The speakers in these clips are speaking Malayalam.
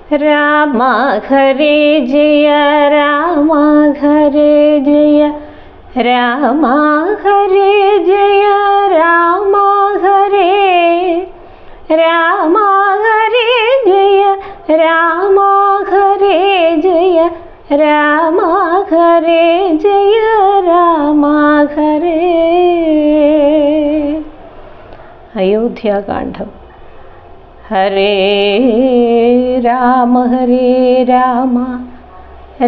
രാമ ഹരേ ജയ രാമ ഹരേ ജയ രാമ ഹരേ ജയ രാമ ഹരേ രാമ ഹരേ ജയ രാമ ഹരേ ജയ രാമ ഹരേ ജയ രാമ ഹരേ. അയോധ്യാകാന്ഡം. ഹരേ രാമ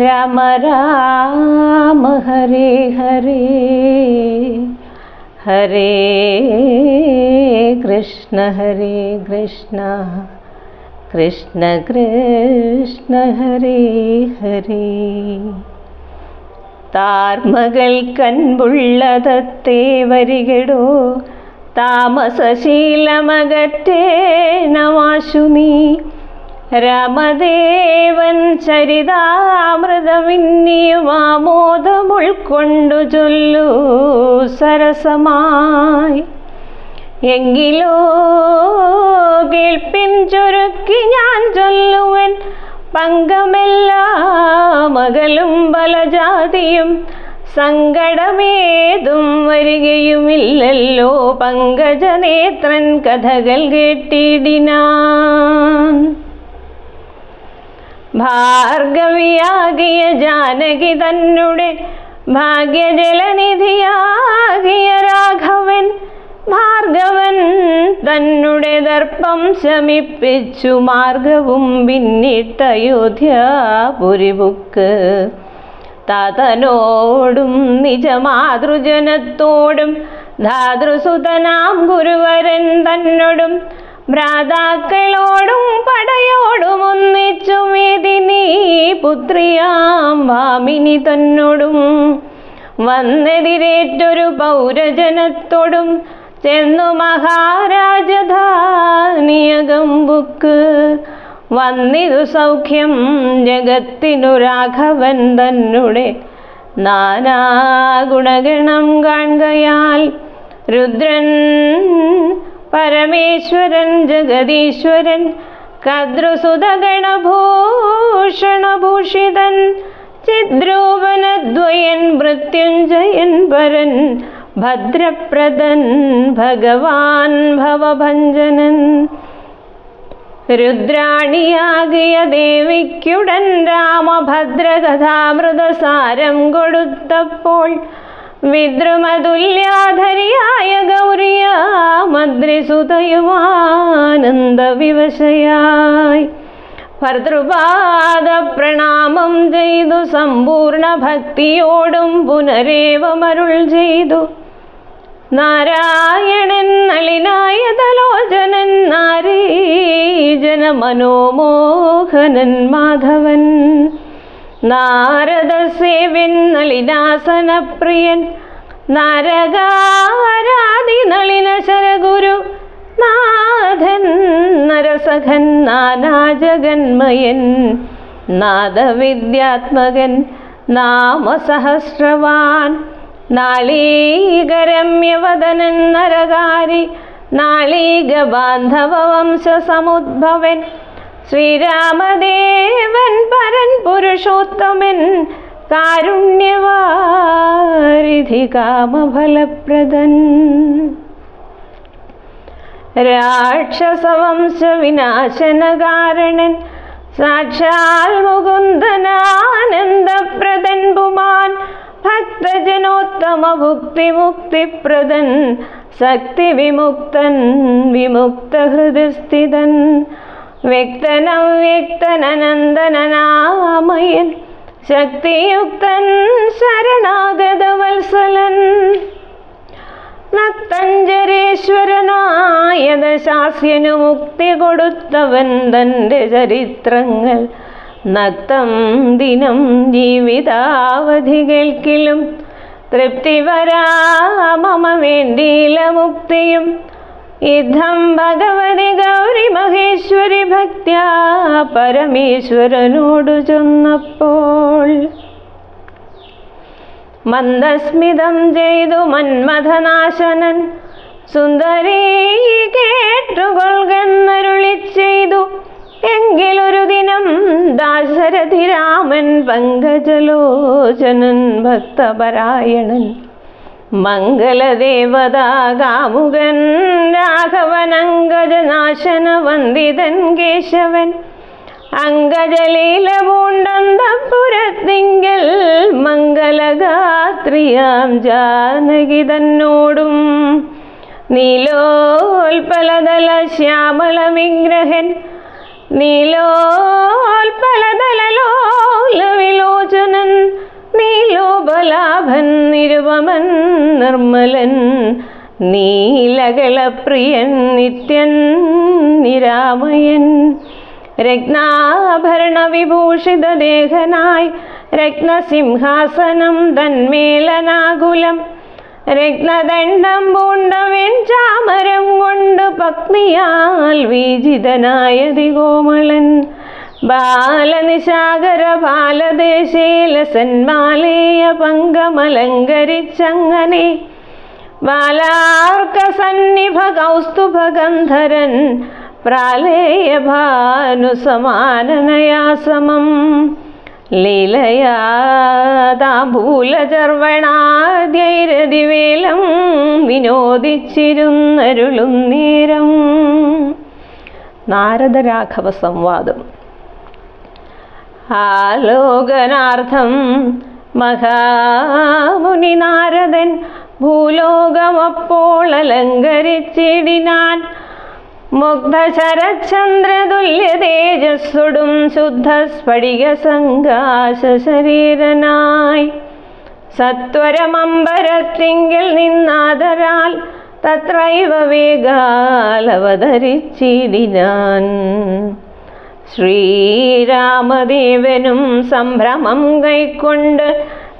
രാമ രാമ ഹരേ ഹരേ ഹരേ കൃഷ്ണ കൃഷ്ണ കൃഷ്ണ കൃഷ്ണ ഹരേ ഹരേ. താർമകൾ കൺപുള്ളതത്തേ വരികടോ താമസശീലമകറ്റേണമാശു നീ. രാമദേവൻ ചരിതാമൃതമിന്നിയും ആമോദം ഉൾക്കൊണ്ടു ചൊല്ലു സരസമായി. എങ്കിലോ കേൾപ്പിൻ ചുരുക്കി ഞാൻ ചൊല്ലുവൻ പങ്കമെല്ലാം മകളും ബലജാതിയും സങ്കടമേതും വരികയുമില്ലല്ലോ പങ്കജനേത്രൻ കഥകൾ കേട്ടിടിനാൻ. ഭാർഗവിയാകിയ ജാനകി തന്നെ ഭാഗ്യജലനിധിയാകിയ രാഘവൻ ഭാർഗവൻ തന്നെ ദർപ്പം ശമിപ്പിച്ചു മാർഗവും പിന്നിട്ട അയോധ്യാപുരിബുക്ക്. താതനോടും നിജമാതൃജനത്തോടും ധാതൃസുതനാം ഗുരുവരൻ തന്നോടും ഭ്രാതാക്കളോടും പടയോടും ഒന്നിച്ചു മേദിനി പുത്രിയാം വാമിനി തന്നോടും വന്നെതിരേറ്റൊരു പൗരജനത്തോടും ചെന്നു മഹാരാജധാനിയകമ്പുക്ക്. വന്നിതു സൗഖ്യം ജഗത്തിനു രാഘവൻ തന്നെ നാനാഗുണഗണം കാൺകയാൽ. രുദ്രൻ പരമേശ്വരൻ ജഗദീശ്വരൻ കദ്രുസുതഗണഭൂഷണഭൂഷിതൻ ചിദ്രൂപനദ്വയൻ മൃത്യുഞ്ജയൻ പരൻ ഭദ്രപ്രദൻ ഭഗവാൻ ഭവഭഞ്ജനൻ. രുദ്രാണിയാകിയ ദേവിക്കുടൻ രാമഭദ്രകഥാമൃതസാരം കൊടുത്തപ്പോൾ വിദ്രുമതുല്യാധരിയായ ഗൗരിയാമദ്രിസുതയുമാനന്ദവിവശയായി ഭർതൃപാദ പ്രണാമം ചെയ്തു സമ്പൂർണ്ണ ഭക്തിയോടും പുനരേവമരുൾ ചെയ്തു. നാരായണൻ നളിനായതലോചനൻ നാരീജന മനോമോഹനൻ മാധവൻ നാരദസേവ്യൻ നളിനാസനപ്രിയൻ നാരകാരാദി നളിന ശരഗുരു നാഥൻ നരസഖൻ നാനാജഗന്മയൻ നാദവിദ്യാത്മകൻ നാമസഹസ്രവാൻ നാളീകരമ്യവദനൻ നരകാരി നാളീക ബാന്ധവ വംശസമുദ്ഭവൻ ശ്രീരാമദേവൻ പരൻ പുരുഷോത്തമൻ കാരുണ്യവാരിധി കാമഫലപ്രദൻ. രാക്ഷസവംശ വിനാശനകാരണൻ സാക്ഷാൽ മുകുന്ദനാനന്ദപ്രദൻ പുമാൻ ഭക്തജനോത്തമ ഭുക്തിമുക്തിപ്രദൻ ശക്തി വിമുക്തൻ വിമുക്ത ഹൃദയസ്ഥിതൻ വ്യക്തനവ്യക്തനനന്ദനാമയൻ ശക്തിയുക്തൻ ശരണാഗതവത്സലൻ നക്തഞ്ജരേശ്വരനായ ദശാസ്യനു മുക്തി കൊടുത്തവൻ തൻ്റെ ചരിത്രങ്ങൾ നക്തം ദിനം ജീവിതാവധി കേൾക്കിലും തൃപ്തി വരാ മമ വേണ്ടിയില മുക്തിയും. യുദ്ധം ഭഗവതി ഗൗരി മഹേശ്വരി ഭക്ത്യാ പരമേശ്വരനോടു ചൊന്നപ്പോൾ മന്ദസ്മിതം ചെയ്തു മന്മഥനാശനൻ സുന്ദരീ കേട്ടുകൊള്ളുന്നരുളി ചെയ്തു. എങ്കിലൊരു ദിനം ദശരഥിരാമൻ പങ്കജലോചനൻ ഭക്തപരായണൻ മംഗളദേവതാകാമുകൻ രാഘവൻ അങ്കജനാശന വന്ദിതൻ കേശവൻ അങ്കജലീല പൂണ്ടന്തപുരത്തിങ്കൽ മംഗളഗാത്രിയാം ജാനകി തന്നോടും നീലോൽപലതല ശ്യാമള വിഗ്രഹൻ നീലോൽപലതലോല വിലോചനൻ നീലോപലാഭൻ നിരുപമൻ നിർമ്മലൻ നീലകളപ്രിയൻ നിത്യൻ നിരാമയൻ രത്നാഭരണ വിഭൂഷിത ദേഹനായി രത്നസിംഹാസനം തന്മേലനാകുലം രത്നദണ്ഡം പൂണ്ടവൻ ചാമരം കൊണ്ട് പത്നിയാൽ വീജിതനായതി കോമളൻ ബാലനിശാകര ബാലദേശേലസന്മാലേയ പങ്കമലങ്കരിച്ചങ്ങനെ ബാലാർക്ക സന്നിഭ കൗസ്തുഭഗന്ധരൻ പ്രാലേയ ഭാനുസമാനനയാ സമം ലീലയാ താംബൂലചർവണാദ്യൈരതിവേലം വിനോദിച്ചിരുന്നരുളും നേരം. നാരദരാഘവ സംവാദം. ആലോകനാർത്ഥം മഹാമുനി നാരദൻ ഭൂലോകമപ്പോൾ അലങ്കരിച്ചിടിനാൻ മുഗ്ധ ശരചന്ദ്രതുല്യ തേജസ്സുടും ശുദ്ധ സ്ഫടിക സങ്കാശ ശരീരനായി സത്വരമമ്പരത്തിങ്കിൽ നിന്നാദരാൽ തത്രൈവ വേഗാൽ അവതരിച്ചിടിനാൻ. ശ്രീരാമദേവനും സംഭ്രമം കൈക്കൊണ്ട്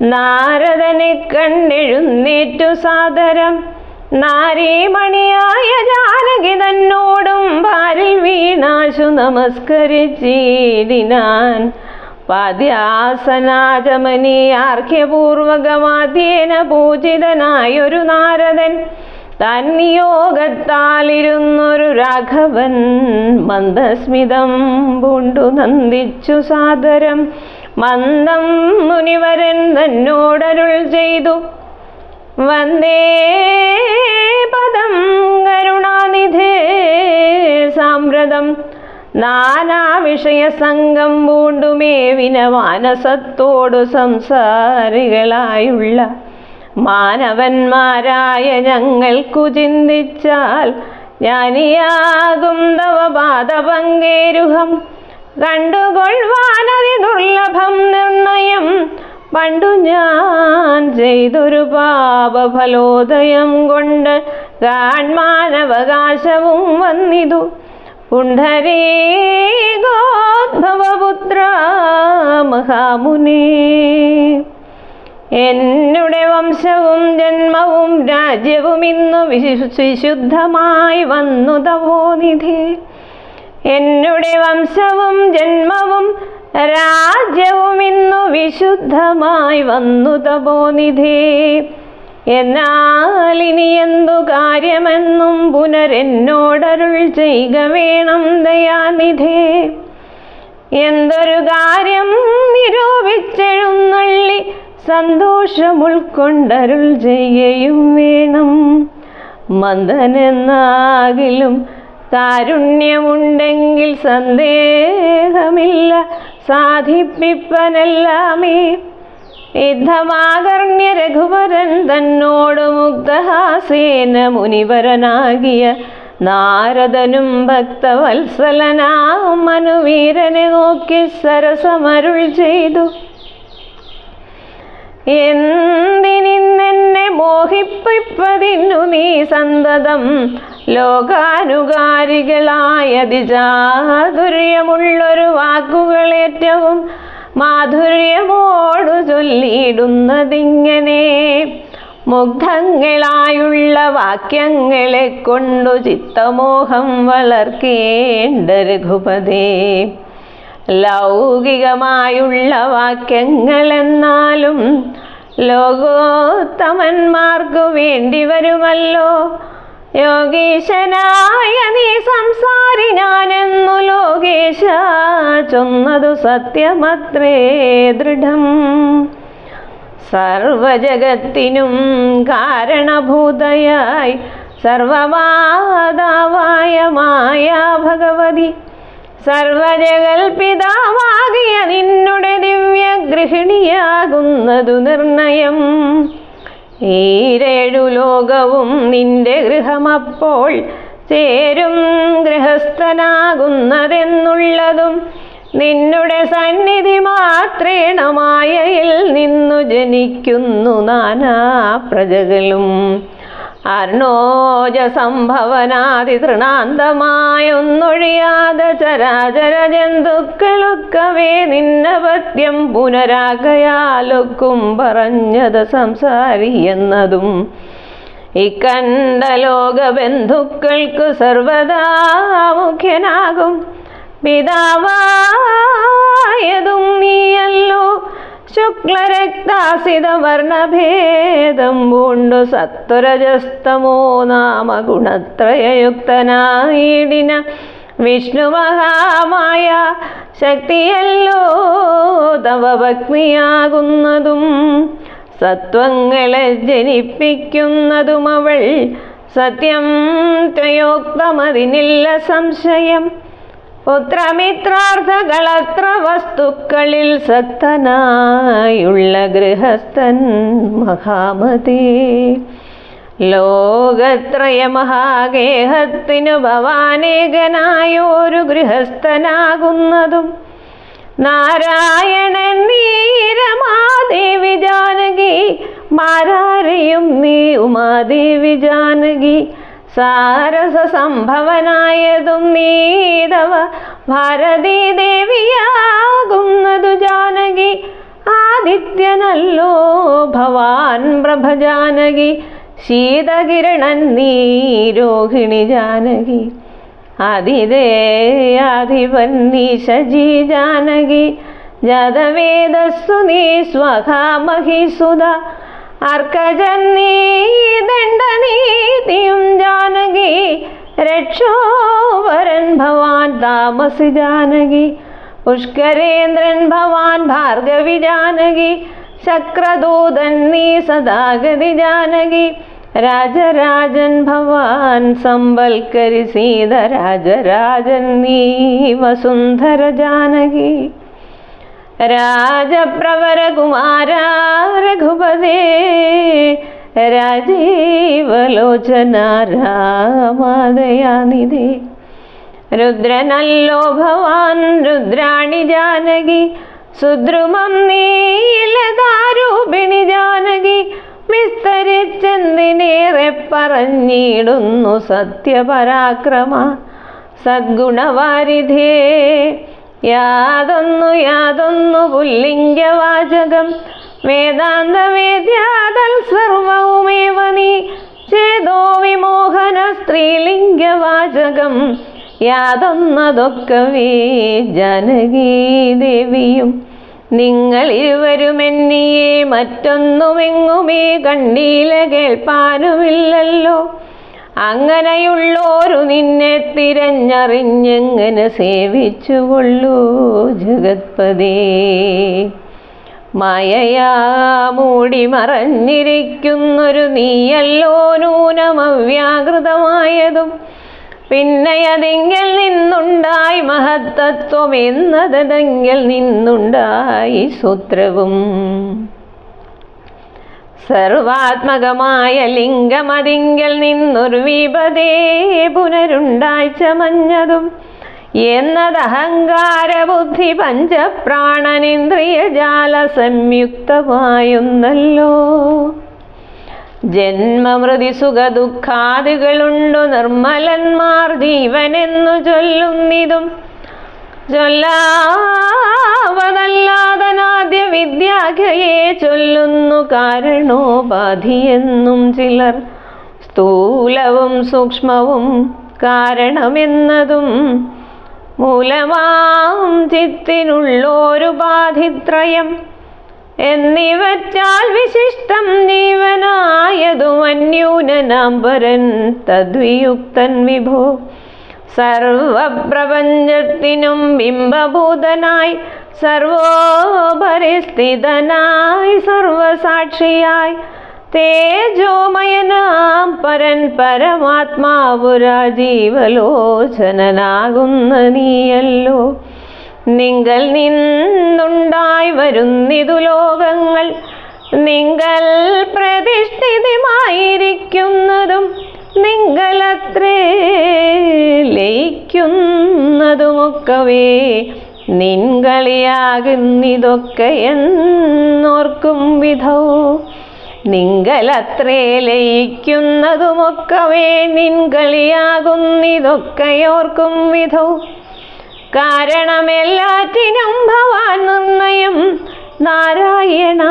നാരദനെ കണ്ടെഴുന്നേറ്റു സാദരം നാരീമണിയായ ജാനകി തന്നോടും പാരിൽ വീണാശു നമസ്കരിച്ചിടിനാൻ. പാദ്യാസനാചമനീയാർഘ്യപൂർവകമാദ്യേന പൂജിതനായൊരു നാരദൻ തന്നിയോഗത്താലിരുന്നൊരു രാഘവൻ മന്ദസ്മിതം പൂണ്ടു നന്ദിച്ചു സാദരം മന്ദം മുനിവരൻ തന്നോടരുൾ ചെയ്തു വന്ദേ പദം കരുണാനിധേ സാമ്പ്രതം നാനാവിഷയ സംഘം പൂണ്ടുമേവിന മാനസത്തോടു സംസാരികളായുള്ള മാനവന്മാരായ ഞങ്ങൾക്കു ചിന്തിച്ചാൽ ജ്ഞാനിയാകും തവ പാദപങ്കേരുഹം കണ്ടുകൊള്ളുവാനതി ദുർലഭം നിർണയം പണ്ടു ഞാൻ ചെയ്തൊരു പാപഫലോദയം കൊണ്ട് കാൺമാനവകാശവും വന്നിതു പുണ്ഡരീകോദ്ഭവപുത്ര മഹാമുനി. എന്നുടെ വംശവും ജന്മവും രാജ്യവും ഇന്നു വിശുദ്ധമായി വന്നു തപോനിധേ. എന്നുടെ വംശവും ജന്മവും രാജ്യവും ഇന്നു വിശുദ്ധമായി വന്നു തപോനിധേ. എന്നാൽ ഇനി എന്തു കാര്യമെന്നും പുനരെന്നോടരുൾ ചെയ്യുക വേണം ദയാനിധേ. എന്തൊരു കാര്യം നിരൂപിച്ചെഴുന്നള്ളി സന്തോഷം ഉൾക്കൊണ്ടരുൾ ചെയ്യയും വേണം. മന്ദനെന്നാകിലും കാരുണ്യമുണ്ടെങ്കിൽ സന്ദേഹമില്ല സാധിപ്പിപ്പനെല്ലാമേ. യുദ്ധമാകർണ്യ രഘുവരൻ തന്നോട് മുഗ്ധഹാസേന മുനിവരനാകിയ നാരദനും ഭക്തവത്സലനാം മനുവീരനെ നോക്കി സരസമരുൾ ചെയ്തു എന്തിനിന്നെന്നെ മോഹിപ്പിപ്പതിന്നു നീ സന്തതം ലോകാനുകാരികളായ അതിചാതുര്യമുള്ളൊരു വാക്കുകളേറ്റവും മാധുര്യമോടു ചൊല്ലിയിടുന്നതിങ്ങനെ. മുഗ്ധങ്ങളായുള്ള വാക്യങ്ങളെ കൊണ്ടു ചിത്തമോഹം വളർക്കേണ്ട രഘുപതേ. ലൗകികമായുള്ള വാക്യങ്ങളെന്നാലും ലോകോത്തമന്മാർക്കു വേണ്ടി വരുമല്ലോ. യോഗീശനായ നീ സംസാരി ഞാനെന്നു ലോകേശ ചൊന്നതു സത്യമത്രേ ദൃഢം. സർവജഗത്തിനും കാരണഭൂതയായി സർവമാതാവായ മായാ ഭഗവതി സർവജഗൽപിതാവാകിയ നിന്നുടെ ദിവ്യഗൃഹിണിയാകുന്നതു നിർണയം. ഈരേഴു ലോകവും നിന്റെ ഗൃഹമപ്പോൾ ചേരും ഗൃഹസ്ഥനാകുന്നതെന്നുള്ളതും നിന്നുടെ സന്നിധി മാത്രേണ മായയിൽ നിന്നു ജനിക്കുന്നു നാനാ പ്രജകളും. അർണോജ സംഭവനാദി തൃണാന്തമായൊന്നൊഴിയാതെ ചരാചര ജന്തുക്കളൊക്കവേ നിന്നപത്യം പുനരാകയാലൊക്കും പറഞ്ഞത് സംസാരി എന്നതും. ഇക്കണ്ട ലോകബന്ധുക്കൾക്കു സർവദാ മുഖ്യനാകും പിതാവായതും നീയല്ലോ. ശുക്ലരക്താസിത വർണ്ണഭേദം പൂണ്ടു സത്വരജസ്തമോ നാമ ഗുണത്രയയുക്തനായിടിന വിഷ്ണു മഹാമായ ശക്തിയല്ലോ തവ ഭക്തിയാകുന്നതും. സത്വങ്ങളെ ജനിപ്പിക്കുന്നതും അവൾ സത്യം ത്വയോക്തമതിനില്ല സംശയം. പുത്രമിത്രാർത്ഥകളത്ര വസ്തുക്കളിൽ സക്തനായുള്ള ഗൃഹസ്ഥൻ മഹാമതേ. ലോകത്രയ മഹാഗേഹത്തിനു ഭവാനേകനായൊരു ഗൃഹസ്ഥനാകുന്നതും നാരായണൻ നീരമാദേവി ജാനകി മാരാരെയും നീ ഉമാദേവി ജാനകി. സാരസ സംഭവനായതും നീതവ ഭാരതീ ദേവിയാകുന്നതു ജാനകി. ആദിത്യനല്ലോ ഭവാൻ പ്രഭ ജാനകി. ശീതകിരണൻ നീ രോഹിണി ജാനകി. അതിദേയാധിപൻ നീ ശജി ജാനകി. ജാതവേദസ്സു നീ സ്വഹാമഹിസുത. അർക്കജൻ നീ ദണ്ഡനീതിയും ജാനകി. രക്ഷോവരൻ ഭവാൻ താമസി ജാനകി. പുഷ്കരേന്ദ്രൻ ഭവാൻ ഭാർഗവി ജാനകി. ശക്രദൂതൻ നീ സദാഗതി ജാനകി. രാജരാജൻ ഭവാൻ സംവൽക്കരി സീത. രാജരാജൻ നീ വസുന്ധര ജാനകി. രാജപ്രവര കുമാര രഘുപതേ രാജീവലോചന രാമദയാനിധേ. രുദ്രനല്ലോ ഭവാൻ രുദ്രാണി ജാനകി. സുദ്രുമം നീലതാരൂപിണി ജാനകി. വിസ്തരിച്ചെന്തിനേറെ പറഞ്ഞിടുന്നു സത്യപരാക്രമ സദ്ഗുണവാരിധേ. യാതൊന്നു പുല്ലിംഗവാചകം വേദാന്തവേദ്യാതൽ സർവവുമേവ നീ. ചേതോ വിമോഹന സ്ത്രീലിംഗവാചകം യാതൊന്നതൊക്കവേ ജാനകീ ദേവിയും. നിങ്ങളിരുവരുമെന്നിയെ മറ്റൊന്നുമെങ്ങുമേ കണ്ടീല കേൾപ്പാനുമില്ലല്ലോ. അങ്ങനെയുള്ളോരു നിന്നെ തിരഞ്ഞറിഞ്ഞെങ്ങനെ സേവിച്ചുകൊള്ളൂ ജഗത്പദേ. മായയാ മൂടി മറഞ്ഞിരിക്കുന്നൊരു നീയല്ലോ നൂനമവ്യാകൃതമായതും. പിന്നെയതെങ്കിൽ നിന്നുണ്ടായി മഹത്തത്വം എന്നതെങ്കിൽ നിന്നുണ്ടായി സൂത്രവും. സർവാത്മകമായ ലിംഗമതിങ്കൽ നിന്നൊരു വിപദേ പുനരുണ്ടായി ചമഞ്ഞതും. എന്നതഹങ്കാരബുദ്ധി പഞ്ചപ്രാണനിന്ദ്രിയജാല സംയുക്തമായുന്നല്ലോ. ജന്മമൃതി സുഖദുഃഖാദികളുണ്ടു നിർമ്മലന്മാർ ജീവനെന്നു ചൊല്ലുന്നിതും. ചൊല്ലാവതല്ലാതനാദ്യ വിദ്യാഖ്യയെ ചൊല്ലുന്നു കാരണോപാധിയെന്നും ചിലർ. സ്ഥൂലവും സൂക്ഷ്മവും കാരണമെന്നതും മൂലമാം ചിത്തിനുള്ളോരുപാധിത്രയം. എന്നിവറ്റാൽ വിശിഷ്ടം ജീവനായതു അന്യൂനനാം പരൻ തദ്വിയുക്തൻ വിഭോ. സർവപ്രപഞ്ചത്തിനും ബിംബഭൂതനായി സർവോപരിസ്ഥിതനായി സർവസാക്ഷിയായി തേജോമയനാം പരൻ പരമാത്മാവുരാ ജീവലോചനനാകുന്ന നീയല്ലോ. നിങ്കൽ നിന്നുണ്ടായി വരുന്നിതു ലോകങ്ങൾ നിങ്കൽ പ്രതിഷ്ഠിതമായിരിക്കുന്നതും നിങ്കലത്രേ ലയിക്കുന്നതുമൊക്കവേ നിൻകളിയാകുന്നിതൊക്കെ എന്നോർക്കും വിധൗ. നിങ്കലത്രേ ലയിക്കുന്നതുമൊക്കവേ നിൻകളിയാകുന്നിതൊക്കെയോർക്കും വിധൗ. കാരണമെല്ലാറ്റിനും ഭവാൻ നിർണയം നാരായണ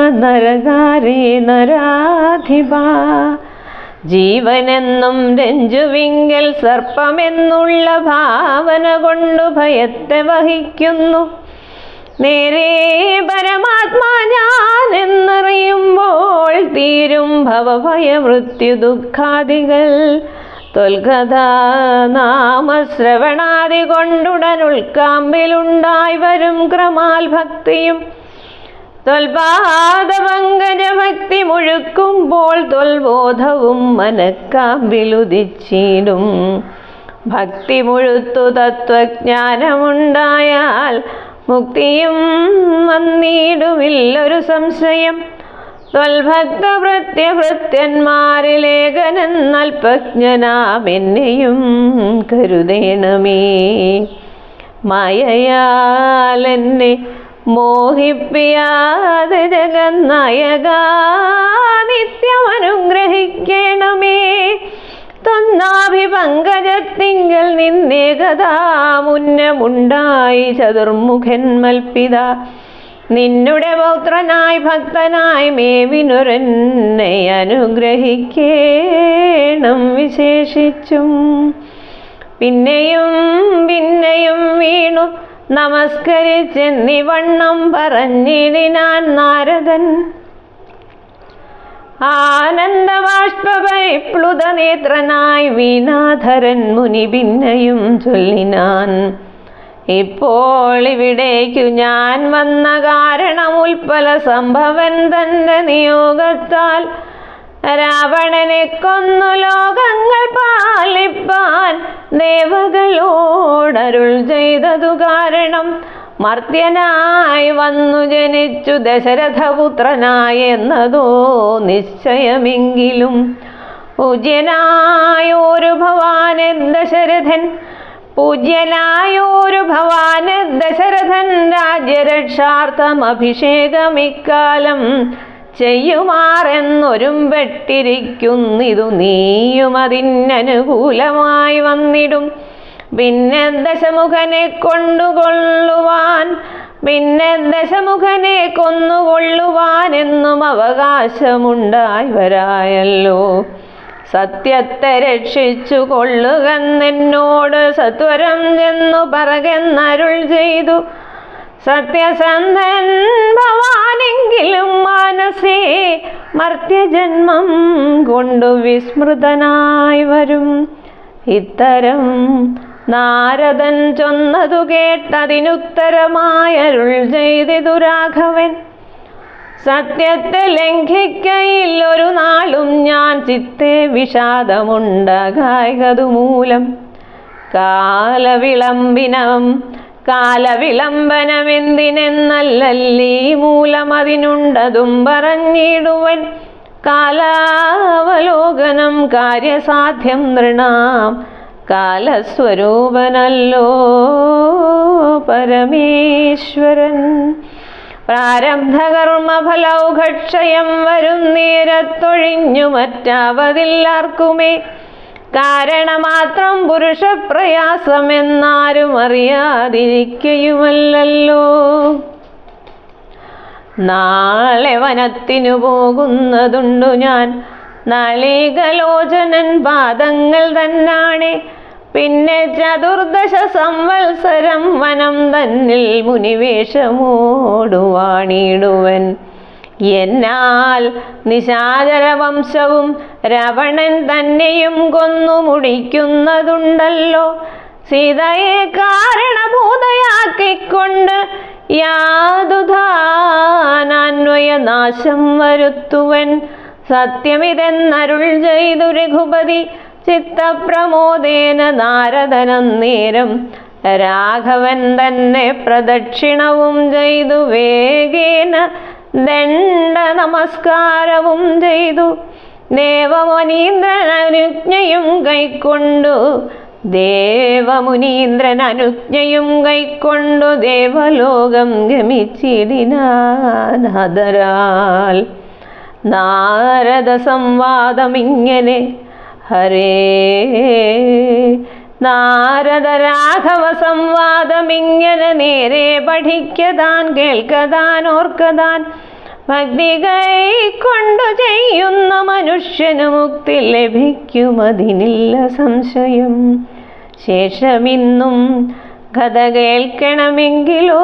നരകാരേ നരാധിപ. ജീവനെന്നും രഞ്ജുവിങ്കൽ സർപ്പമെന്നുള്ള ഭാവന കൊണ്ടു ഭയത്തെ വഹിക്കുന്നു. നേരെ പരമാത്മാ ഞാൻ എന്നറിയുമ്പോൾ തീരും ഭവഭയമൃത്യു ദുഃഖാദികൾ. ത്വൽകഥാ നാമശ്രവണാദി കൊണ്ടുടനുൾക്കാമ്പിലുണ്ടായി വരും ക്രമാൽ ഭക്തിയും ത്വൽപാദപങ്കജ ഭക്തി മുഴുക്കുമ്പോൾ ത്വൽബോധവും മനക്കാമ്പിലുദിച്ചിടും. ഭക്തി മുഴുത്തു തത്വജ്ഞാനമുണ്ടായാൽ മുക്തിയും വന്നിടുമില്ലൊരു സംശയം. ത്വൽഭക്ത പ്രത്യഭൃത്യന്മാരിലേഖനെന്നൽപജ്ഞനാമെന്നെയും കരുതേണമേ. മായയാലെന്നെ മോഹിപ്പിയാതെ ജഗന്നായക നിത്യമനുഗ്രഹിക്കണമേ. ത്വന്നാഭിപങ്കജത്തിങ്കൽ നിന്നേകഥാ മുന്നമുണ്ടായി ചതുർമുഖൻ മൽപിത. നിന്നുടെ പൗത്രനായി ഭക്തനായി മേവിനൊരെന്നെ അനുഗ്രഹിക്കേണം വിശേഷിച്ചും. പിന്നെയും പിന്നെയും വീണു നമസ്കരിച്ചെന്നിവണ്ണം പറഞ്ഞിടിനാൻ നാരദൻ. ആനന്ദബാഷ്പരിപ്ലുത നേത്രനായി വീണാധരൻ മുനി പിന്നെയും ചൊല്ലിനാൻ. ഇപ്പോൾ ഇവിടേക്കു ഞാൻ വന്ന കാരണം ഉൽപ്പല സംഭവൻ തന്റെ നിയോഗത്താൽ രാവണനെ കൊന്നു ലോകങ്ങൾ പാലിപ്പാൻ ദേവകളോടരുൾ ചെയ്തതു കാരണം. മർത്യനായി വന്നു ജനിച്ചു ദശരഥപുത്രനായി എന്നതോ നിശ്ചയമെങ്കിലും പൂജ്യനായൊരു ഭവാന് ദശരഥൻ രാജ്യരക്ഷാർത്ഥം അഭിഷേകമിക്കാലം ചെയ്യുമാറെന്നൊരുമ്പെട്ടിരിക്കുന്നിതു നീയും അതിനനുകൂലമായി വന്നിടും. പിന്നെ ദശമുഖനെ കൊന്നുകൊള്ളുവാൻ എന്നും അവകാശമുണ്ടായി വരായല്ലോ. സത്യത്തെ രക്ഷിച്ചു കൊള്ളുകെന്നോട് സത്വരം ചെന്നു പറകെന്നരുൾ ചെയ്തു. സത്യസന്ധൻ ഭവാനെങ്കിലും മാനസേ മർത്യജന്മം കൊണ്ടു വിസ്മൃതനായി വരും. ഇത്തരം നാരദൻ ചൊന്നതു കേട്ടതിനുത്തരമായരുൾ ചെയ്തിതു രാഘവൻ. സത്യത്തെ ലംഘിക്കയിൽ ഒരു നാളും ഞാൻ ചിത്തെ വിഷാദമുണ്ടാകായതു മൂലം. കാലവിളംബനമെന്തിനെന്നല്ലീ മൂലം അതിനുണ്ടതും പറഞ്ഞിടുവൻ. കാലാവലോകനം കാര്യസാധ്യം നൃണാം കാലസ്വരൂപനല്ലോ പരമേശ്വരൻ. പ്രാരബ്ധകർമ്മഫലൗഘക്ഷയം വരും നേരത്തൊഴിഞ്ഞു മറ്റാവതില്ലാർക്കുമേ. കാരണമാത്രം പുരുഷപ്രയാസമെന്നാരും അറിയാതിരിക്കയുമല്ലോ. നാളെ വനത്തിനു പോകുന്നതുണ്ടു ഞാൻ. നാളികലോചനൻ പാദങ്ങൾ തന്നാണെ പിന്നെ 14 സംവത്സരം വനം തന്നിൽ മുനിവേഷമോടുവാണിടുവൻ. എന്നാൽ നിശാചര വംശവും രാവണൻ തന്നെയും കൊന്നു മുടിക്കുന്നതുണ്ടല്ലോ. സീതയെ കാരണഭൂതയാക്കിക്കൊണ്ട് യാതുധാനാന്വയനാശം വരുത്തുവൻ. സത്യമിതെന്നരുൾ ചെയ്തു രഘുപതി ചിത്തപ്രമോദേന. നാരദനന്നേരം രാഘവൻ തന്നെ പ്രദക്ഷിണവും ചെയ്തു വേഗേന ദണ്ഡ നമസ്കാരവും ചെയ്തു. ദേവമുനീന്ദ്രനുജ്ഞയും കൈക്കൊണ്ടു ദേവലോകം ഗമിച്ചിടിനാദരാൽ. നാരദ സംവാദമിങ്ങനെ നാരദ രാഘവ സംവാദമിങ്ങനെ നേരെ പഠിക്കതാൻ കേൾക്കതാൻ ഓർക്കതാൻ. ഭക്തി കൈക്കൊണ്ടു ചെയ്യുന്ന മനുഷ്യന് മുക്തി ലഭിക്കുമതിനില്ല സംശയം. ശേഷമിന്നും കഥ കേൾക്കണമെങ്കിലോ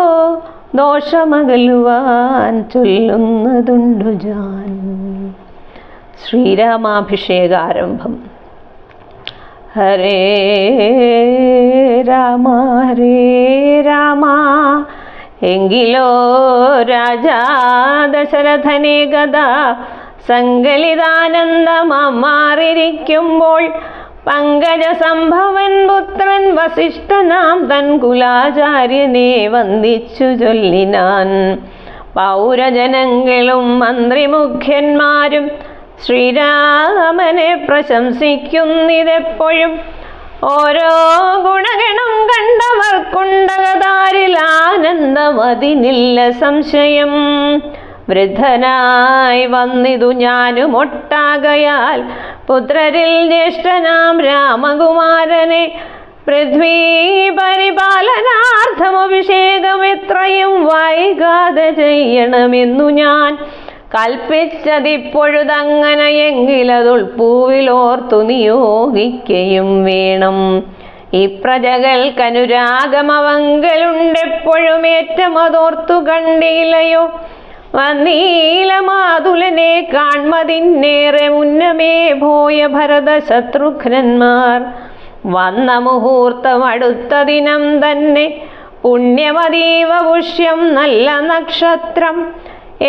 ദോഷമകലുവാൻ ചൊല്ലുന്നതുണ്ടു ഞാൻ. ശ്രീരാമാഭിഷേകാരംഭം. ഹരേ രാമ എങ്കിലോ രാജാ ദശരഥനെ ഗദ സങ്കലിതാനന്ദമാറിയിരിക്കുമ്പോൾ പങ്കജ സംഭവൻ പുത്രൻ വസിഷ്ഠനാം തൻ കുലാചാര്യനെ വന്ദിച്ചു ചൊല്ലിനാൻ. പൗരജനങ്ങളും മന്ത്രിമുഖ്യന്മാരും ശ്രീരാമനെ പ്രശംസിക്കുന്നിതെപ്പോഴും. ഓരോ ഗുണഗണം കണ്ടവർക്കുണ്ടകതാരിൽ ആനന്ദമതിനില്ല സംശയം. വൃദ്ധനായി വന്നിതു ഞാനും ഒട്ടാകയാൽ പുത്രരിൽ ജ്യേഷ്ഠനാം രാമകുമാരനെ പൃഥ്വീ പരിപാലനാർത്ഥമഭിഷേകം എത്രയും വൈകാതെ ചെയ്യണമെന്നു ഞാൻ കൽപ്പിച്ചതിപ്പൊഴുതങ്ങനെയെങ്കിലതുൾപ്പൂവിലോർത്തു നിയോഗിക്കയും വേണം. ഈ പ്രജകൾക്കനുരാഗമവങ്കലുണ്ടെപ്പോഴും ഏറ്റമതോർത്തു കണ്ടില്ലയോ. വന്നീലമാതുലനെ കാൺമതിന്നേറെ മുന്നമേ പോയ ഭരത ശത്രുഘ്നന്മാർ. വന്ന മുഹൂർത്തം അടുത്ത ദിനം തന്നെ പുണ്യമതീവ പുഷ്യം നല്ല നക്ഷത്രം.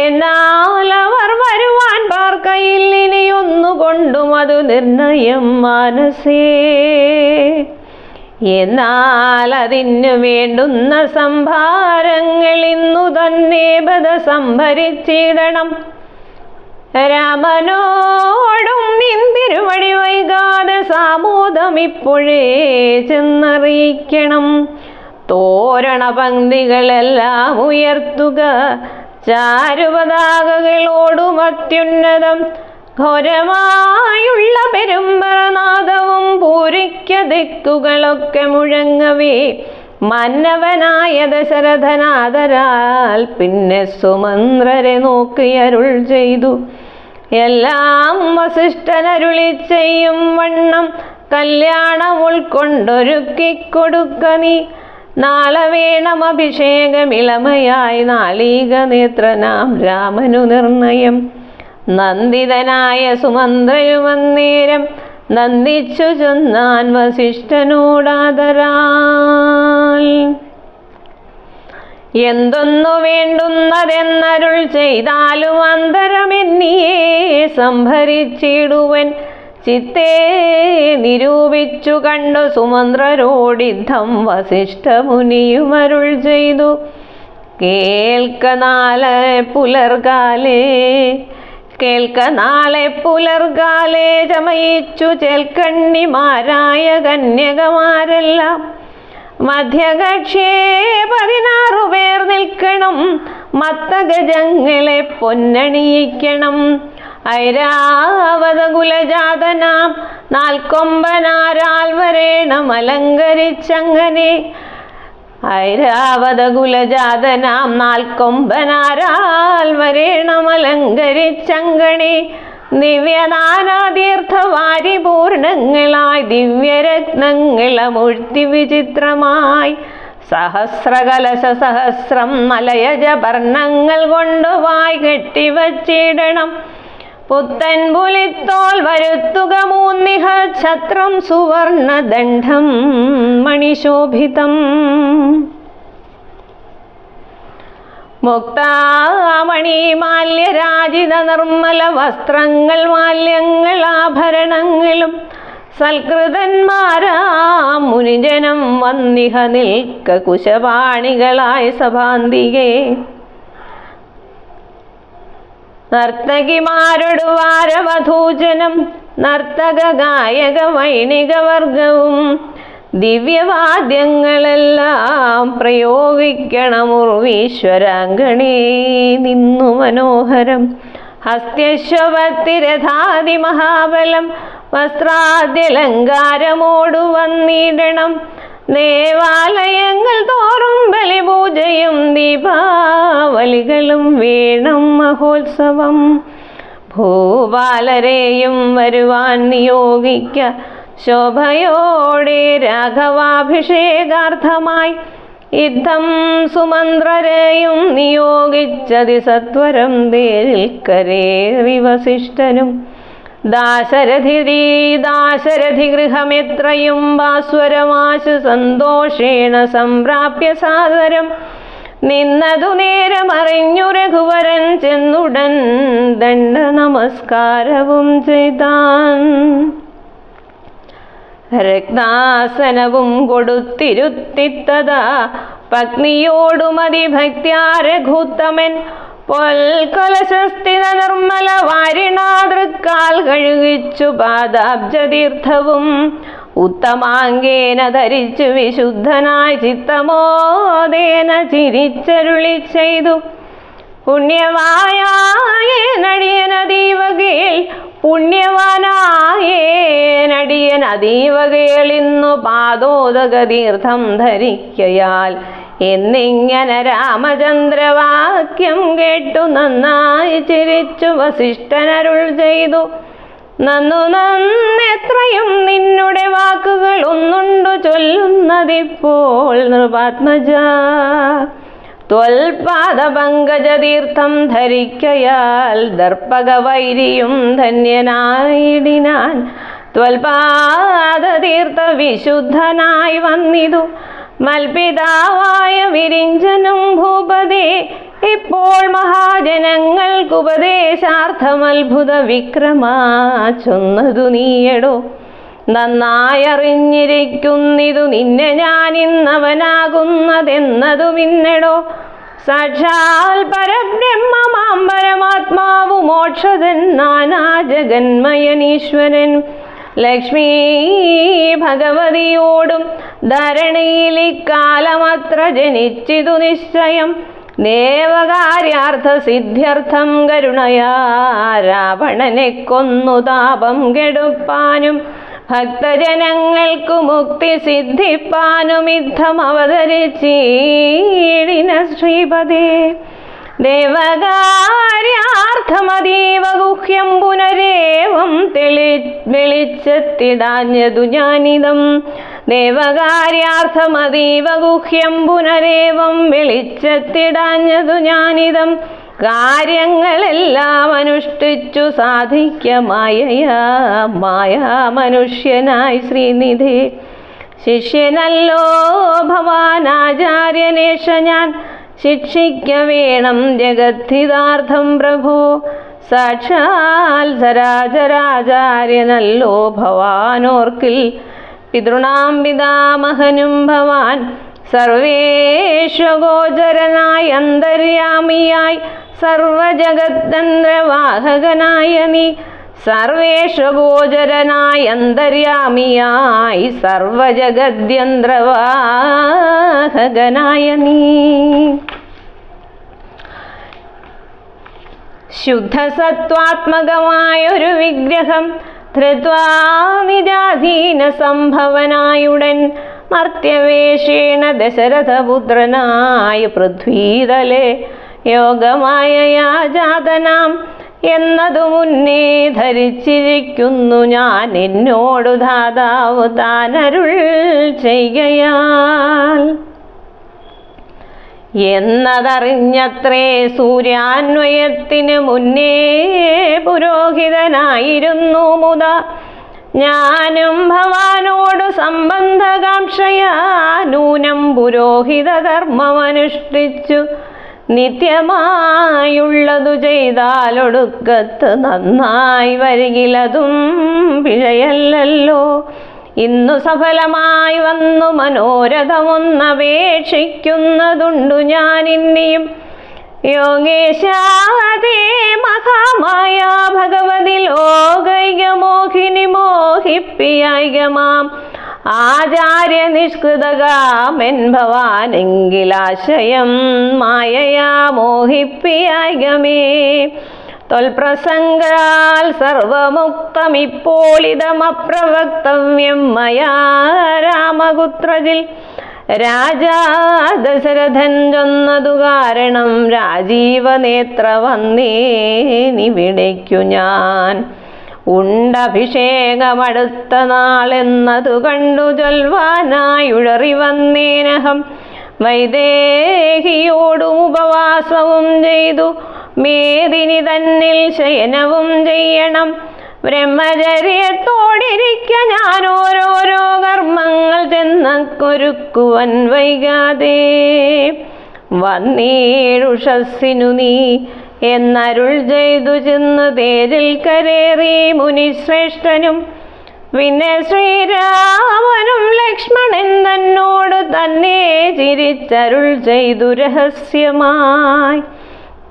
എന്നാൽ അവർ വരുവാൻ പാർക്കയിൽ ഇനിയൊന്നുകൊണ്ടും അതു നിർണയം മാനസേ. എന്നാൽ അതിനു വേണ്ടുന്ന സംഭാരങ്ങൾ ഇന്നു തന്നെ ബദ സംഭരിച്ചിടണം. രാമനോടും നിന്തിരുവടി വൈകാതെ സാമോദം ഇപ്പോഴേ ചെന്നറിയിക്കണം. തോരണ പങ്ക്തികളെല്ലാം ഉയർത്തുക, ചാരുപതാകകളോടും അത്യുന്നതം ഘോരമായുള്ള പെരുമ്പറനാദവും പൂരിക്ക ദിക്കുകളൊക്കെ മുഴങ്ങവേ മന്നവനായ ദശരഥനാദരാൽ പിന്നെ സുമന്ത്രരെ നോക്കി അരുൾ ചെയ്തു. എല്ലാം വസിഷ്ഠനരുളി ചെയ്യും വണ്ണം കല്യാണം ഉൾക്കൊണ്ടൊരുക്കിക്കൊടുക്ക നീ. നാളെ വേണം അഭിഷേകമിളമയായി നാളീക നേത്രനാം രാമനു നിർണയം. നന്ദിതനായ സുമന്ത്രയുമന്നേരം നന്ദിച്ചു ചൊന്നാൻ വസിഷ്ഠനോടാദരാൽ. എന്തൊന്നു വേണ്ടുന്നതെന്നരുൾ ചെയ്താലും അന്തരമെന്നിയെ സംഭരിച്ചിടുവൻ. ചിത്തേ നിരൂപിച്ചു കണ്ടു സുമന്ത്രരോടിദ്ധം വസിഷ്ഠമുനിയുമരുൾ ചെയ്തു. കേൾക്ക നാളെ പുലർകാലേ ചമയിച്ചു ചേൽക്കണ്ണിമാരായ കന്യകമാരെല്ലാം. മധ്യകക്ഷേ 16 പേർ നിൽക്കണം. മത്തഗജങ്ങളെ പൊന്നണിയിക്കണം. ഐരാവത കുലജാതനാം 4 കൊമ്പനാരാൽ വരേണം അലങ്കരിച്ചങ്ങനെ. ഐരാവത കുലജാതനാം 4 കൊമ്പനാരാൽ വരേണം അലങ്കരിച്ചങ്കണേ. ദിവ്യനാനാതീർത്ഥവാരിപൂർണങ്ങളായി ദിവ്യരത്നങ്ങളമുഴ്ത്തി വിചിത്രമായി സഹസ്രകലശ സഹസ്രം മലയജപർണങ്ങൾ കൊണ്ടു വായ് കെട്ടിവച്ചിടണം. പുത്തൻ പുലിത്തോൽ വരുത്തുക മൂന്നിഹ ഛത്രം സുവർണദണ്ഡം മണിശോഭിതം. മുക്താമണി മാല്യരാജിത നിർമ്മല വസ്ത്രങ്ങൾ മാല്യങ്ങൾ ആഭരണങ്ങളും സൽകൃതന്മാരാം മുനിജനം വന്നിഹ നിൽക്ക കുശപാണികളായ സഭാന്തികേ. നർത്തകിമാരൊടു വാരവധൂജനം നർത്തക ഗായക വൈണിക വർഗവും ദിവ്യവാദ്യങ്ങളെല്ലാം പ്രയോഗിക്കണമുർവീശ്വരാങ്കണേ നിന്നു മനോഹരം. ഹസ്ത്യശ്വപത്തിരഥാതി മഹാബലം വസ്ത്രാദ്യലങ്കാരമോടു വന്നിടണം. ദേവാലയങ്ങൾ തോറും ബലിപൂജയും ദീപാവലികളും വേണം മഹോത്സവം. ഭൂപാലരെയും വരുവാൻ നിയോഗിക്ക ശോഭയോടെ രാഘവാഭിഷേകാർത്ഥമായി. യുദ്ധം സുമന്ത്രരെയും നിയോഗിച്ചതി സത്വരം തേരിൽക്കരേറി വസിഷ്ഠനും. ദാശരഥി ഗൃഹമെത്രയും ഭാസ്വരമാശു സന്തോഷേണ സംപ്രാപ്യ സാദരം. നിന്നതു നേരമറിഞ്ഞു രഘുവരൻ ചെന്നുടൻ ദണ്ഡ നമസ്കാരവും ചെയ്താൻ. രത്നാസനവും കൊടുത്തിരുത്തിത്തതാ പത്നിയോടുമതി ഭക്ത്യാ രഘുത്തമൻ. പൊൽക്കലശസ്ഥിത നിർമ്മല വാരിണാതൃക്കാൽ കഴുകിച്ചു പാദാബ്ജതീർത്ഥവും ഉത്തമാംഗേന ധരിച്ചു വിശുദ്ധനായി ചിത്തമോദേന ചിരിച്ചരുളി ചെയ്തു. പുണ്യവാനായേനടിയൻ അതീവകേളിന്നു പാദോദക തീർത്ഥം ധരിക്കയാൽ എന്നിങ്ങനെ രാമചന്ദ്രവാക്യം കേട്ടു നന്നായി ചിരിച്ചു വസിഷ്ഠനരുൾ ചെയ്തു. നന്നെത്രയും നിന്നുടെ വാക്കുകൾ ഒന്നുണ്ടു ചൊല്ലുന്നതിപ്പോൾ നൃപാത്മജ. ത്വൽപാദപങ്കജതീർത്ഥം ധരിക്കയാൽ ദർപ്പകവൈരിയും ധന്യനായിടിനാൻ. ത്വൽപാദതീർത്ഥ വിശുദ്ധനായി വന്നിതു മൽപിതാവായ വിരിഞ്ചനും ഭൂപതേ. ഇപ്പോൾ മഹാജനങ്ങൾക്കുപദേശാർത്ഥമത്ഭുത വിക്രമാ ചൊന്നതു നീയടോ. നന്നായറിഞ്ഞിരിക്കുന്നിതു നിന്നെ ഞാനിന്നവനാകുന്നതെന്നതു മിന്നടോ. സാക്ഷാൽ പരബ്രഹ്മമാം പരമാത്മാവു മോക്ഷതൻ നാനാ ജഗന്മയനീശ്വരൻ. ലക്ഷ്മീ ഭഗവതിയോടും ധരണിയിലിക്കാലമത്ര ജനിച്ചിതു നിശ്ചയം. ദേവകാര്യാർത്ഥ സിദ്ധ്യർത്ഥം കരുണയാ രാവണനെ കൊന്നു താപം കെടുപ്പാനും ഭക്തജനങ്ങൾക്കു മുക്തി സിദ്ധിപ്പാനും യുദ്ധം അവതരിച്ചീടിന ശ്രീപദേ. ദേവകാര്യാർത്ഥമതീവ ഗുഹ്യം പുനരേവം വെളിച്ചത്തിടാഞ്ഞതു ഞാനിതം. ദേവകാര്യാർത്ഥമതീവ ഗുഹ്യം പുനരേവം വെളിച്ചത്തിടാഞ്ഞതു ഞാനിതം. കാര്യങ്ങളെല്ലാം അനുഷ്ഠിച്ചു സാധിക്ക മായാ മനുഷ്യനായി ശ്രീനിധേ. ശിഷ്യനല്ലോ ഭവാനാചാര്യനേഷ ഞാൻ ശിക്ഷിക്ക വേണം ജഗദ്ധിതാർത്ഥം പ്രഭോ. സാക്ഷാൽ സരാചരാചാര്യനല്ലോ ഭവാനോർക്കിൽ പിതൃണാം പിതാമഹനും ഭവാൻ. സർവേശ്വഗോചരനായി അന്തര്യാമിയായി സർവജഗദ്യന്ത്രവാഹകനായ നീ. സർവേശ്വഗോചരനായി അന്തര്യാമിയായി സർവജഗദ്യന്ത്രവാഹകനായ നീ. ശുദ്ധസത്വാത്മകമായൊരു വിഗ്രഹം ധൃത്വാ നിജാധീന സംഭവനായുടൻ മർത്യവേഷേണ ദശരഥപുത്രനായ പൃഥ്വീതലെ യോഗമായ യാജാതനാം എന്നതു മുന്നേ ധരിച്ചിരിക്കുന്നു ഞാൻ, എന്നോടു ധാതാവ് താനരുൾ ചെയ്കയാൽ. എന്നതറിഞ്ഞത്രേ സൂര്യാന്വയത്തിന് മുന്നേ പുരോഹിതനായിരുന്നു മുതാ, ഞാനും ഭവാനോടു സംബന്ധകാംക്ഷയാ നൂനം പുരോഹിത കർമ്മമനുഷ്ഠിച്ചു. നിത്യമായുള്ളതു ചെയ്താലൊടുക്കത്ത് നന്നായി വരികിലതും പിഴയല്ലല്ലോ. ഇന്നു സഫലമായി വന്നു മനോരഥമൊന്നപേക്ഷിക്കുന്നതുണ്ടു ഞാനിന്നിയും. യോഗേശാതേ മഹാമായ ഭഗവതി ലോകൈകമോഹിനി മോഹിപ്പിയായികമാം ആചാര്യ നിഷ്കൃതകാമെൻ ഭവാനെങ്കിലാശയം മായയാ മോഹിപ്പിയായികമേ. തൊൽപ്രസംഗാൽ സർവമുക്തമിപ്പോളിതമപ്രവക്തവ്യം മയാ രാമകുത്രജിൽ. രാജാ ദശരഥൻ ചൊന്നതു കാരണം രാജീവനേത്ര വന്നേനിവിടേക്കു ഞാൻ. ഉണ്ടഭിഷേകമടുത്ത നാളെന്നതു കണ്ടു ചൊൽവാനായുഴറി വന്നേനഹം. വൈദേഹിയോടും ഉപവാസവും ചെയ്തു മേദിനി തന്നിൽ ശയനവും ചെയ്യണം. ബ്രഹ്മചര്യത്തോടിരിക്ക ഞാൻ ഓരോരോ കർമ്മങ്ങൾ ചെന്നൊരുക്കുവൻ വൈകാതെ. വന്നീഴുഷസ്സിനു നീ എന്നരുൾ ചെയ്തു ചെന്ന് തേരിൽ കരേറി മുനിശ്രേഷ്ഠനും. പിന്നെ ശ്രീരാമനും ലക്ഷ്മണൻ തന്നോട് തന്നെ ചിരിച്ചരുൾ ചെയ്തു രഹസ്യമായി.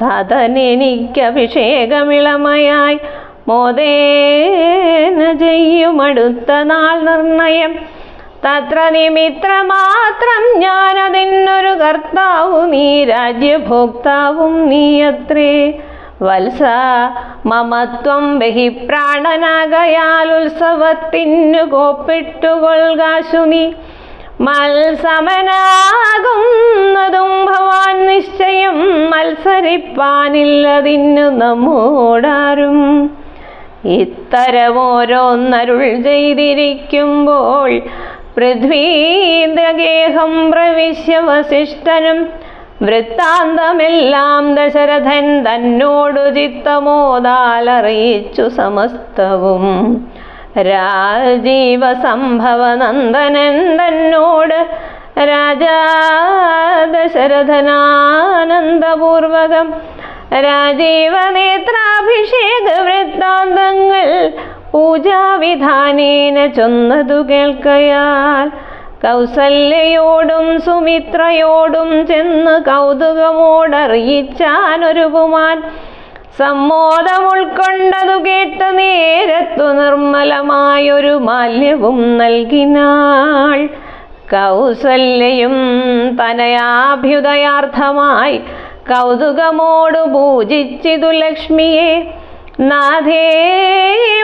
തതനെനിക്കഭിഷേകമിളമയായി മോദേന ചെയ്യുമടുത്ത നാൾ നിർണയം. തത്ര നിമിത്രമാത്രം ഞാനതിനൊരു കർത്താവു നീ, രാജ്യഭോക്താവും നീയത്രേ. വത്സ മമത്വം ബഹിപ്രാണനാകയാൽ ഉത്സവത്തിനു കോപ്പിട്ടുകൊൾകാശു നീ. മത്സമനാകുന്നതും ഭവാൻ നിശ്ചയം, മത്സരിപ്പാനില്ലതിന്നു നമ്മോടാരും. ഇത്തരമോരോന്നരുൾ ചെയ്തിരിക്കുമ്പോൾ പൃഥ്വീന്ദ്രഗേഹം പ്രവിശ്യ വസിഷ്ഠനും വൃത്താന്തമെല്ലാം ദശരഥൻ തന്നോടു ചിത്തമോദാലറിയിച്ചു സമസ്തവും. രാജീവ സംഭവനന്ദനൻ തന്നോട് രാജാ ദശരഥനാനന്ദപൂർവകം രാജീവനേത്രാഭിഷേക വൃത്താന്തങ്ങൾ പൂജാവിധാനേന ചൊന്നതു കേൾക്കയാൽ. കൗസല്യയോടും സുമിത്രയോടും ചെന്ന് കൗതുകമോടറിയിച്ചാനൊരു പുമാൻ. സമ്മോദം ഉൾക്കൊണ്ടതു കേട്ട നേരത്തു നിർമ്മലമായൊരു മാല്യവും നൽകിനാൾ. കൗസല്യയും തനയാഭ്യുദയാർത്ഥമായി കൗതുകമോടു പൂജിച്ചിതു ലക്ഷ്മിയെ. നാഥേ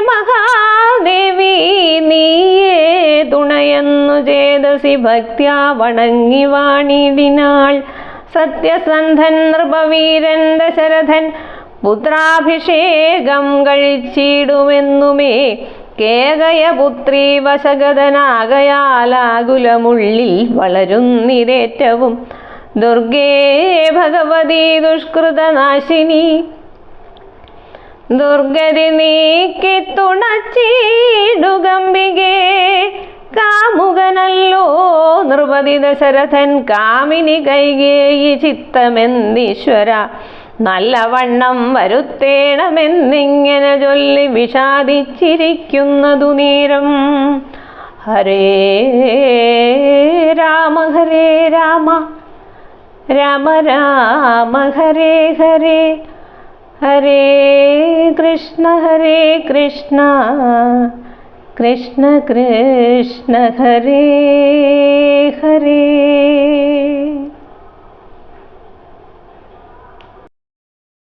മഹാദേവി നീയേ തുണയെന്നു ചേതസി ഭക്ത്യാ വണങ്ങി വാണിടിനാൾ. സത്യസന്ധൻ നൃപവീരൻ ദശരഥൻ പുത്രാഭിഷേകം കഴിച്ചിടുമെന്നുമേ കേകയപുത്രീ വശഗതനാകയാലാകുലമുള്ളിൽ വളരുന്നിരേറ്റവും. ദുർഗേ ഭഗവതി ദുഷ്കൃതനാശിനി, ദുർഗതി നീക്കി തുണച്ചിടുകമ്പികേ. കാമുകനല്ലോ നൃപതി ദശരഥൻ, കാമിനി കൈകേയി ചിത്തമെന്നീശ്വര. നല്ലവണ്ണം വരുത്തേണമെന്നിങ്ങനെ ചൊല്ലി വിഷാദിച്ചിരിക്കുന്നതു നേരം. ഹരേ രാമ ഹരേ രാമ, രാമ രാമ ഹരേ ഹരേ, ഹരേ കൃഷ്ണ കൃഷ്ണ കൃഷ്ണ ഹരേ ഹരേ.